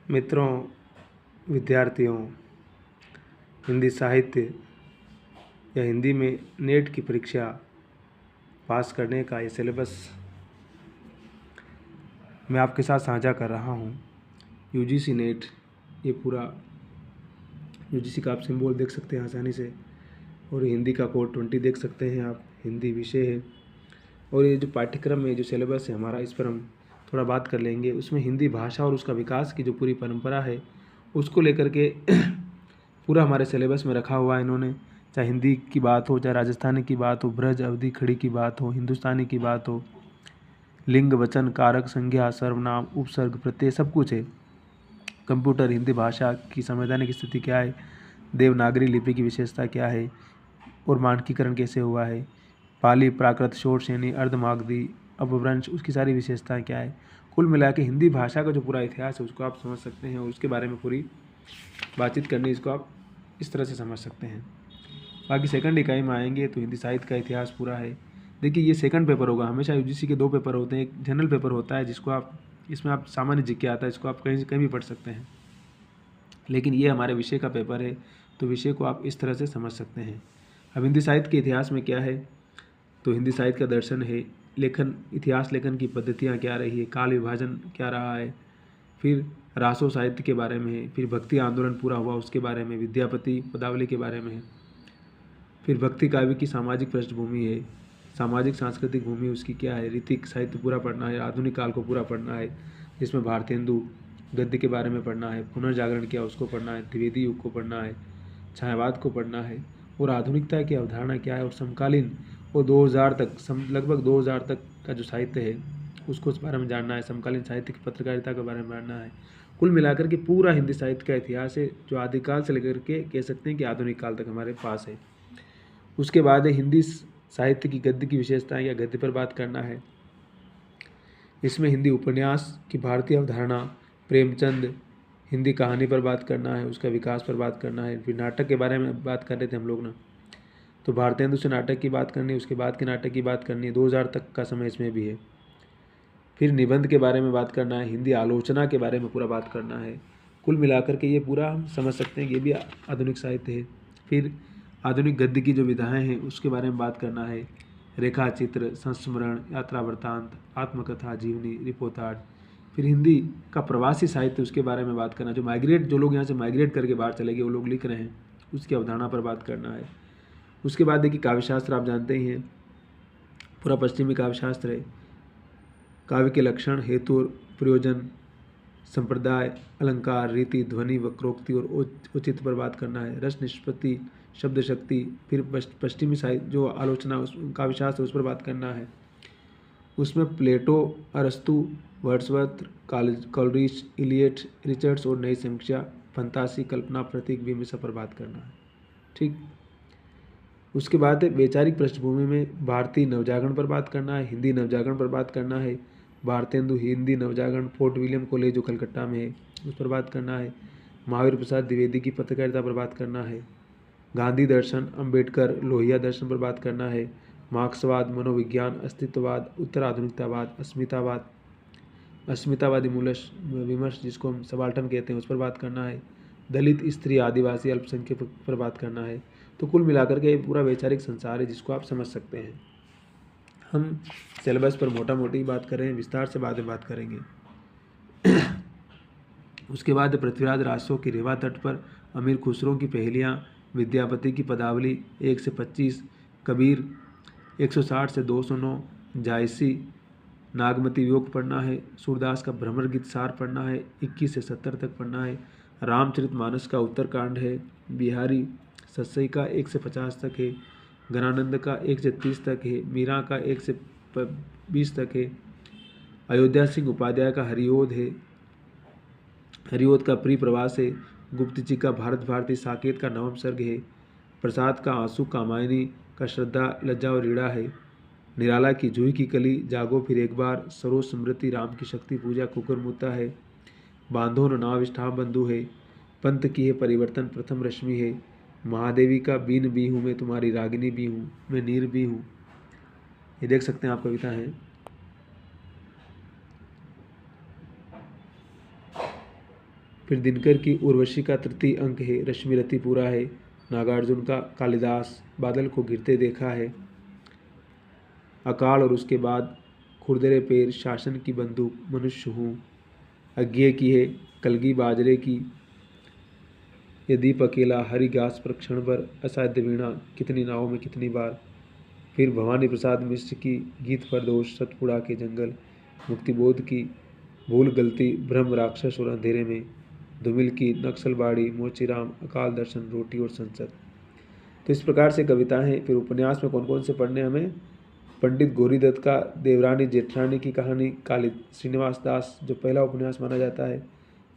मित्रों, विद्यार्थियों, हिंदी साहित्य या हिंदी में नेट की परीक्षा पास करने का ये सिलेबस मैं आपके साथ साझा कर रहा हूँ। यूजीसी नेट, ये पूरा यूजीसी का आप सिंबल देख सकते हैं आसानी से, और हिंदी का कोड 20 देख सकते हैं आप, हिंदी विषय है। और ये जो पाठ्यक्रम में जो सिलेबस है हमारा, इस पर हम थोड़ा बात कर लेंगे। उसमें हिंदी भाषा और उसका विकास की जो पूरी परंपरा है उसको लेकर के पूरा हमारे सिलेबस में रखा हुआ है इन्होंने। चाहे हिंदी की बात हो, चाहे राजस्थानी की बात हो, ब्रज अवधि खड़ी की बात हो, हिंदुस्तानी की बात हो, लिंग वचन कारक संज्ञा सर्वनाम उपसर्ग प्रत्यय सब कुछ है। कंप्यूटर हिंदी भाषा की संवैधानिक स्थिति क्या है, देवनागरी लिपि की विशेषता क्या है और मानकीकरण कैसे हुआ है, पाली प्राकृत शोर श्रेणी अर्धमागधी अपभ्रंश उसकी सारी विशेषताएं क्या है। कुल मिला के हिंदी भाषा का जो पूरा इतिहास है उसको आप समझ सकते हैं और उसके बारे में पूरी बातचीत करनी, इसको आप इस तरह से समझ सकते हैं। बाकी सेकंड इकाई में आएंगे तो हिंदी साहित्य का इतिहास पूरा है। देखिए, ये सेकंड पेपर होगा। हमेशा यूजीसी के 2 पेपर होते हैं। एक जनरल पेपर होता है जिसको आप, इसमें आप सामान्य जीके आता है, इसको आप कहीं से कहीं भी पढ़ सकते हैं, लेकिन ये हमारे विषय का पेपर है तो विषय को आप इस तरह से समझ सकते हैं। अब हिंदी साहित्य के इतिहास में क्या है, तो हिंदी साहित्य का दर्शन है, लेखन इतिहास लेखन की पद्धतियाँ क्या रही है, काल विभाजन क्या रहा है, फिर रासो साहित्य के बारे में है, फिर भक्ति आंदोलन पूरा हुआ उसके बारे में, विद्यापति पदावली के बारे में है, फिर भक्ति काव्य की सामाजिक पृष्ठभूमि है, सामाजिक सांस्कृतिक भूमि उसकी क्या है, रीतिक साहित्य पूरा पढ़ना है, आधुनिक काल को पूरा पढ़ना है जिसमें भारतेंदु गद्य के बारे में पढ़ना है, पुनर्जागरण क्या उसको पढ़ना है, द्विवेदी युग को पढ़ना है, छायावाद को पढ़ना है, और आधुनिकता की अवधारणा क्या है, और समकालीन और 2000 तक लगभग 2000 तक का जो साहित्य है उसको उस बारे में जानना है, समकालीन साहित्य की पत्रकारिता के बारे में जानना है। कुल मिलाकर के पूरा हिंदी साहित्य का इतिहास है जो आदिकाल से लेकर के कह सकते हैं कि आधुनिक काल तक हमारे पास है। उसके बाद है हिंदी साहित्य की गद्य की विशेषताएं या गद्य पर बात करना है। इसमें हिंदी उपन्यास की भारतीय अवधारणा, प्रेमचंद, हिंदी कहानी पर बात करना है, उसका विकास पर बात करना है। फिर नाटक के बारे में बात कर रहे थे हम लोग ना, तो भारतेंदु से नाटक की बात करनी है, उसके बाद के नाटक की बात करनी है, 2000 तक का समय इसमें भी है। फिर निबंध के बारे में बात करना है, हिंदी आलोचना के बारे में पूरा बात करना है। कुल मिलाकर के ये पूरा हम समझ सकते हैं कि ये भी आधुनिक साहित्य है। फिर आधुनिक गद्य की जो विधाएं हैं उसके बारे में बात करना है, रेखा चित्र, संस्मरण, यात्रा वृत्तांत, आत्मकथा, जीवनी, रिपोर्टाज। फिर हिंदी का प्रवासी साहित्य उसके बारे में बात करना, जो लोग यहाँ से माइग्रेट करके बाहर चले गए वो लोग लिख रहे हैं उसकी अवधारणा पर बात करना है। उसके बाद देखिए काव्यशास्त्र आप जानते ही हैं, पूरा पश्चिमी काव्यशास्त्र है। काव्य के लक्षण, हेतु और प्रयोजन, संप्रदाय, अलंकार, रीति, ध्वनि, वक्रोक्ति और औचित्य पर बात करना है। रस निष्पत्ति, शब्द शक्ति, फिर पश्चिमी साहित्य जो आलोचना उस काव्यशास्त्र उस पर बात करना है। उसमें प्लेटो, अरस्तु, वर्ड्सवर्थ, कॉलरिज, इलियट, रिचर्ड्स और नई समीक्षा, फंतासी, कल्पना, प्रतीक, विमर्श पर बात करना है। ठीक। उसके बाद वैचारिक पृष्ठभूमि में भारतीय नवजागरण पर बात करना है, हिंदी नवजागरण पर बात करना है, भारतेंदु हिंदी नवजागरण फोर्ट विलियम कॉलेज जो कलकत्ता में है उस पर बात करना है, महावीर प्रसाद द्विवेदी की पत्रकारिता पर बात करना है, गांधी दर्शन, अंबेडकर, लोहिया दर्शन पर बात करना है, मार्क्सवाद, मनोविज्ञान, अस्तित्ववाद, उत्तर आधुनिकतावाद, अस्मितावादी मूलश विमर्श जिसको हम सबाल्टर्न कहते हैं उस पर बात करना है, दलित, स्त्री, आदिवासी, अल्पसंख्यक पर बात करना है। तो कुल मिलाकर के पूरा वैचारिक संसार है जिसको आप समझ सकते हैं। हम सिलेबस पर मोटा मोटी बात करें, विस्तार से बाद में बात करेंगे। उसके बाद पृथ्वीराज रासो की रेवा तट पर, अमीर खुसरो की पहेलियाँ, विद्यापति की पदावली 1 से 25, कबीर 160 से 209, जायसी नागमती योग पढ़ना है, सूरदास का भ्रमर गीत सार पढ़ना है, 21 से 70 तक पढ़ना है, रामचरितमानस का उत्तरकांड है, बिहारी सत्सई का 1 से 50 तक है, गणानंद का 1 से 30 तक है, मीरा का 1 से 20 तक है, अयोध्या सिंह उपाध्याय का हरिओद है, हरिओद का प्रिय प्रवास है, गुप्त जी का भारत भारती, साकेत का नवम सर्ग है, प्रसाद का आंसू कामायनी का श्रद्धा लज्जा और रीड़ा है, निराला की जूही की कली, जागो फिर एक बार, सरोज स्मृति, राम की शक्ति पूजा, कुकर मुता है, बांधो न नाव विष्ठा बंधु है, पंत की है परिवर्तन प्रथम रश्मि है, महादेवी का बीन भी हूँ मैं तुम्हारी रागिनी भी हूँ मैं नीर भी हूँ। ये देख सकते हैं आप कविता है। फिर दिनकर की उर्वशी का तृतीय अंक है, रश्मिरति पूरा है। नागार्जुन का कालिदास, बादल को गिरते देखा है। अकाल और उसके बाद खुरदरे पैर, शासन की बंदूक, मनुष्य हूँ। अज्ञे की है, कलगी बाजरे की, ये दीप अकेला, हरि घास पर क्षण भर, असाध्य वीणा, कितनी नावों में कितनी बार। फिर भवानी प्रसाद मिश्र की गीत पर दोष, सतपुड़ा के जंगल, मुक्तिबोध की भूल गलती, ब्रह्म राक्षस और अंधेरे में, धूमिल की नक्सलबाड़ी, मोचीराम, अकाल दर्शन, रोटी और संसद। तो इस प्रकार से कविताएं हैं। फिर उपन्यास में कौन कौन से पढ़ने हमें? पंडित गौरीदत्त का देवरानी जेठानी की कहानी, काली श्रीनिवास दास जो पहला उपन्यास माना जाता है,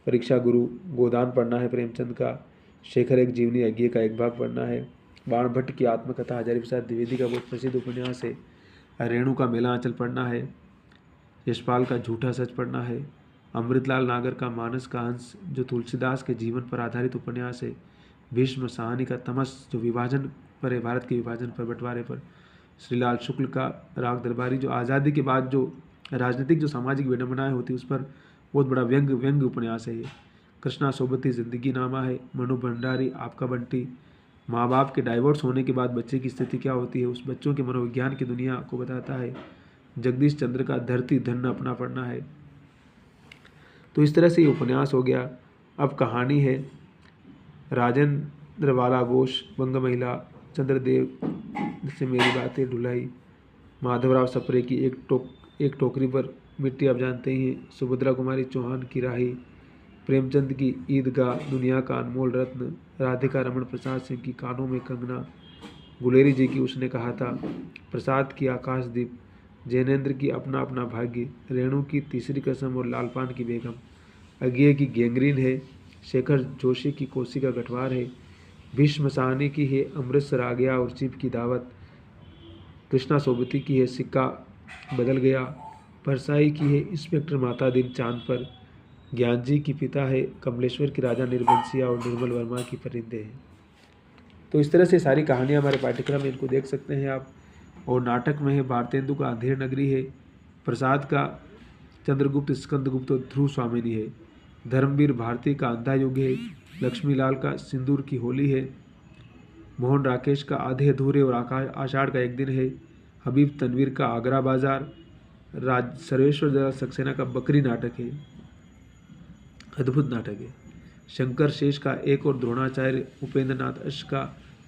परीक्षा गुरु, गोदान पढ़ना है प्रेमचंद का, शेखर एक जीवनी यज्ञ का एक भाग पढ़ना है, बाण भट्ट की आत्मकथा हजारी प्रसाद द्विवेदी का बहुत प्रसिद्ध उपन्यास है, रेणु का मेला आंचल पढ़ना है, यशपाल का झूठा सच पढ़ना है, अमृतलाल नागर का मानस का हंस जो तुलसीदास के जीवन पर आधारित उपन्यास है, भीष्म साहनी का तमस जो विभाजन पर है, भारत के विभाजन पर, बंटवारे पर, श्रीलाल शुक्ल का राग दरबारी जो आज़ादी के बाद जो राजनीतिक जो सामाजिक विडंबनाएं होती उस पर बहुत बड़ा व्यंग्य उपन्यास है ये, कृष्णा सोबती जिंदगी नामा है, मनु भंडारी आपका बंटी, माँ बाप के डाइवोर्स होने के बाद बच्चे की स्थिति क्या होती है उस बच्चों के मनोविज्ञान की दुनिया को बताता है, जगदीश चंद्र का धरती धन अपना पढ़ना है। तो इस तरह से ये उपन्यास हो गया। अब कहानी है, राजेंद्र वाला घोष, बंग महिला, चंद्रदेव से मेरी बातें ढुलाई, माधवराव सप्रे की एक टोकरी पर मिट्टी, आप जानते ही हैं, सुभद्रा कुमारी चौहान की राही, प्रेमचंद की ईदगाह, दुनिया का अनमोल रत्न, राधिका रमन प्रसाद सिंह की कानों में कंगना, गुलेरी जी की उसने कहा था, प्रसाद की आकाशदीप, जैनेन्द्र की अपना अपना भाग्य, रेणु की तीसरी कसम और लालपान की बेगम, अज्ञे की गैंग्रीन है, शेखर जोशी की कोसी का गठवार है, भीष्म साहनी की है अमृतसर आ गया और जीप की दावत, कृष्णा सोबती की है सिक्का बदल गया, परसाई की है इंस्पेक्टर माता दिन चांद पर, ज्ञान जी की पिता है कमलेश्वर की राजा निर्बंसिया और निर्मल वर्मा की परिंदे हैं। तो इस तरह से सारी कहानियाँ हमारे पाठ्यक्रम में, इनको देख सकते हैं आप। और नाटक में है भारतेंदु का अंधेर नगरी है, प्रसाद का चंद्रगुप्त स्कंदगुप्त और ध्रुव स्वामिनी है, धर्मवीर भारती का अंधा युग है, लक्ष्मीलाल का सिंदूर की होली है, मोहन राकेश का आधे अधूरे और आषाढ़ का एक दिन है, हबीब तनवीर का आगरा बाजार, सर्वेश्वर दयाल सक्सेना का बकरी नाटक है, अद्भुत नाटक है, शंकर शेष का एक और द्रोणाचार्य, उपेंद्र नाथ अश का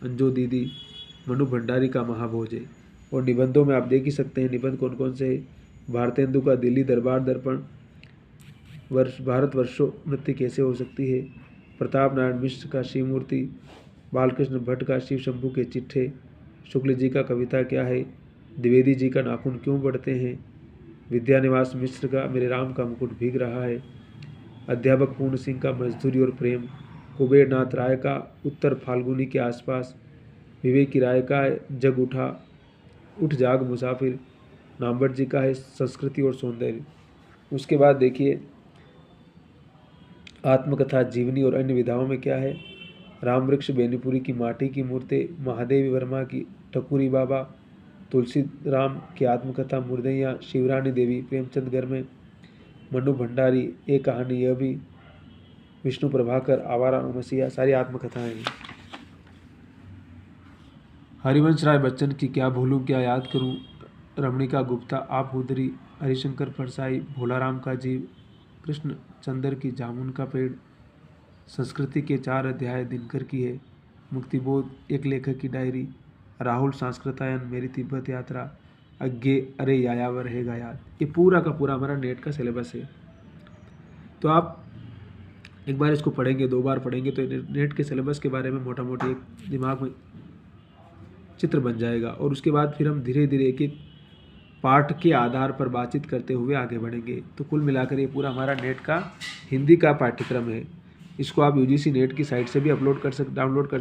अंजो दीदी, मनु भंडारी का महाभोज है। और निबंधों में आप देख ही सकते हैं निबंध कौन कौन से है, भारतेंदु का दिल्ली दरबार दर्पण, भारतवर्षों नृत्य कैसे हो सकती है, प्रताप नारायण मिश्र का शिव मूर्ति, बालकृष्ण भट्ट का शिव शंभू के चिट्ठे, शुक्ल जी का कविता क्या है, द्विवेदी जी का नाखून क्यों बढ़ते हैं, विद्यानिवास मिश्र का मेरे राम का मुकुट भीग रहा है, अध्यापक पूर्ण सिंह का मजदूरी और प्रेम, कुबेरनाथ राय का उत्तर फाल्गुनी के आसपास, विवेकी राय का जग उठ जाग मुसाफिर, नामभट्ट जी का है संस्कृति और सौंदर्य। उसके बाद देखिए आत्मकथा, जीवनी और अन्य विधाओं में क्या है, राम वृक्ष बेनीपुरी की माटी की मूर्ति, महादेवी वर्मा की ठकुरी बाबा, तुलसी राम की आत्मकथा मुर्दैया, शिवरानी देवी प्रेमचंद घर में, मनु भंडारी एक कहानी यह भी, विष्णु प्रभाकर आवारा मसीहा, सारी आत्मकथाएं हैं। हरिवंश राय बच्चन की क्या भूलूं क्या याद करूं, रमणिका गुप्ता आप हुदरी, हरिशंकर परसाई, भोलाराम का जीव, कृष्ण चंद्र की जामुन का पेड़, संस्कृति के 4 अध्याय दिनकर की है, मुक्तिबोध एक लेखक की डायरी, राहुल संस्कृतायन मेरी तिब्बत यात्रा, अज्ञे अरे यायावर रहेगा याद, ये पूरा का पूरा हमारा नेट का सिलेबस है। तो आप एक बार इसको पढ़ेंगे, 2 बार पढ़ेंगे तो नेट के सिलेबस के बारे में मोटा मोटी एक दिमाग में चित्र बन जाएगा। और उसके बाद फिर हम धीरे धीरे एक एक पाठ के आधार पर बातचीत करते हुए आगे बढ़ेंगे। तो कुल मिलाकर ये पूरा हमारा नेट का हिंदी का पाठ्यक्रम है। इसको आप यूजीसी नेट की साइट से भी डाउनलोड कर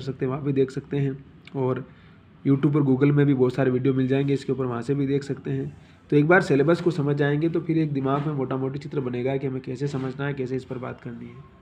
सकते हैं, वहाँ भी देख सकते हैं। और यूट्यूब और गूगल में भी बहुत सारे वीडियो मिल जाएंगे इसके ऊपर, वहाँ से भी देख सकते हैं। तो एक बार सिलेबस को समझ जाएंगे तो फिर एक दिमाग में मोटा मोटी चित्र बनेगा कि हमें कैसे समझना है, कैसे इस पर बात करनी है।